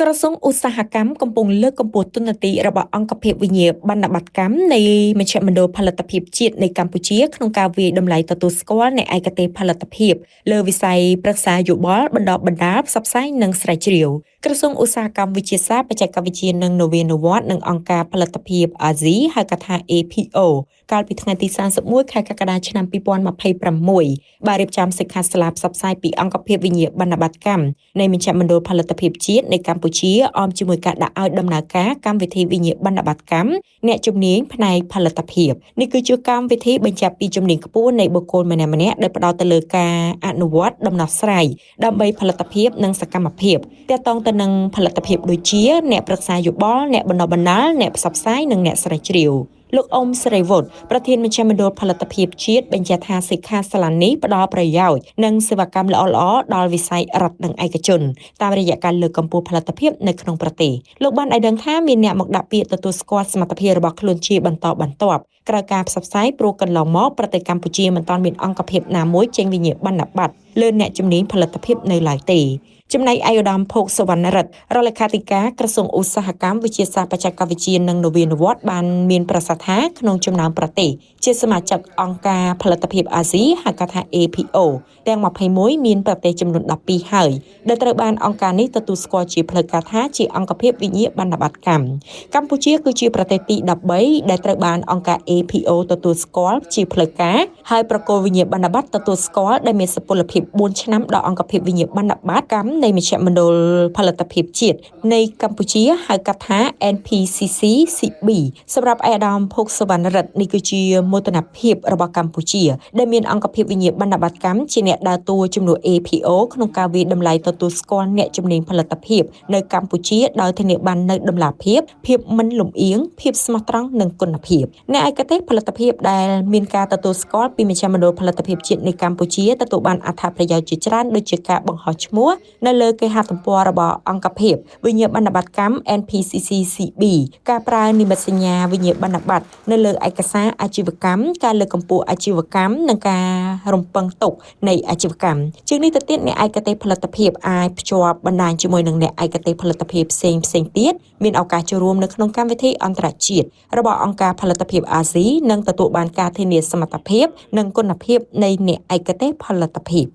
ក្រសួងឧស្សាហកម្មកំពុងលើកកម្ពស់ទុននទីរបស់អង្គភាពវិញ្ញាបនបត្រកម្មនៃមជ្ឈមណ្ឌលផលិតភាពជាតិនៃកម្ពុជាក្នុងការវាយតម្លៃទទួលស្គាល់នៃឯកទេសផលិតភាពលើវិស័យប្រឹក្សាយោបល់បណ្ដុះបណ្ដាលផ្សព្វផ្សាយនិងស្រាវជ្រាវក្រសួងឧស្សាហកម្មវិទ្យាសាស្ត្របច្ចេកវិទ្យានិងនវានុវត្តន៍និងអង្គការផលិតភាពអាស៊ីហៅកាត់ថា APO កាលពីថ្ងៃទី31ខែកក្កដាឆ្នាំ2026បានរៀបចំសិក្ខាសាលាផ្សព្វផ្សាយពីអង្គភាពវិញ្ញាបនបត្រកម្មនៃមជ្ឈមណ្ឌលផលិតភាពជាតិនៃកម្ពុជាអមជាមួយការដាក់ឲ្យដំណើរការកម្មវិធីវិញ្ញាបនបត្រកម្មអ្នកជំនាញផ្នែកផលិតភាពនេះគឺជាកម្មវិធីបញ្ជាក់ពីជំនាញខ្ពស់នៃបុគ្គលម្នាក់ៗដែលផ្ដោតទៅលើការអនុវត្តដំណោះស្រាយដើម្បីផលិតភាពនិងសកម្មភាពទាក់ទងទៅនឹងផលិតភាពដូចជាអ្នកប្រឹក្សាយោបល់អ្នកបណ្ដុះបណ្ដាលអ្នកផ្សព្វផ្សាយនិងអ្នកស្រាវជ្រាវលោកអ៊ុំសេរីវុឌ្ឍប្រធានមជ្ឈមណ្ឌលផលិតភាពជាតិបញ្ជាក់ថាសិក្ខាសាលានេះផ្ដល់ប្រយោជន៍និងសេវាកម្មល្អៗដល់វិស័យរដ្ឋនិងឯកជនតាមរយៈការលើកកម្ពស់ផលិតភាពនៅក្នុងប្រទេសលោកបានឲ្យដឹងថាមានអ្នកមកដាក់ពាក្យទទួលស្គាល់សមត្ថភាពរបស់ខ្លួនជាបន្តបន្ទាប់ក្រោយការផ្សព្វផ្សាយព្រោះកន្លងមកប្រទេសកម្ពុជាមិនទាន់មានអង្គភាពណាមួយចេញវិញ្ញាបនបត្រលើអ្នកជំនាញផលិតភាពនៅឡើយទេចំណែកឯឧត្តមភោគសវណ្ណរិទ្ធរដ្ឋលេខាធិការក្រសួងឧស្សាហកម្មវិទ្យាសាស្ត្របច្ចេកវិទ្យានិងនវានុវត្តន៍បានមានប្រសាសន៍ថាក្នុងចំណោមប្រទេសជាសមាជិកអង្គការផលិតភាពអាស៊ីហៅកាត់ថា APO ទាំង21មានប្រទេសចំនួន12ហើយដែលត្រូវបានអង្គការនេះទទួលស្គាល់ជាផ្លូវការថាជាអង្គភាពវិញ្ញាបនបត្រកម្មកម្ពុជាគឺជាប្រទេសទី13ដែលត្រូវបានអង្គការ APO ទទួលស្គាល់ជាផ្លូវការហើយប្រកល់វិញ្ញាបនបត្រទទួលស្គាល់ដែលមានសុពលភាព4ឆ្នាំដល់អង្គភាពវិញ្ញាបនបត្រកម្មនៃមជ្ឈមណ្ឌលផលិតភាពជាតិនៃកម្ពុជាហៅកាត់ថា NPCC-CB សម្រាប់ឯកឧត្តមភោគសវណ្ណរិទ្ធនេះគឺជាមោទនភាពរបស់កម្ពុជាដែលមានអង្គភាពវិញ្ញាបនបត្រកម្មជាអ្នកដើរតួជំនួស APO ក្នុងការវាយតម្លៃទទួលស្គាល់អ្នកជំនាញផលិតភាពនៅកម្ពុជាដោយធានាបាននូវតម្លាភាពមិនលំអៀងភាពស្មោះត្រង់និងគុណភាពអ្នកឯកទេសផលិតភាពដែលមានការទទួលស្គាល់ពីមជ្ឈមណ្ឌលផលិតភាពជាតិនៃកម្ពុជាទទួលបានអត្ថប្រយោជន៍ជាច្រើនដូចជាការបង្ហោះឈ្មោះនៅលើគេហទំព័ររបស់អង្គភាពវិញ្ញាបនបត្រកម្ម NPCC-CB ការប្រើនិមិត្តសញ្ញាវិញ្ញាបនបត្រនៅលើឯកសារអាជីវកម្មការលើកកម្ពស់អាជីវកម្មនិងការរំពឹងទុកនៃអាជីវកម្មជាងនេះទៅទៀតអ្នកឯកទេសផលិតភាពអាចភ្ជាប់បណ្ដាញជាមួយនឹងអ្នកឯកទេសផលិតភាពផ្សេងទៀតមានឱកាសចូលរួមនៅក្នុងកម្មវិធីអន្តរជាតិរបស់អង្គការផលិតភាពអាស៊ីនិងទទួលបានការធានាសមត្ថភាពនិងគុណភាពនៃអ្នកឯកទេសផលិតភាព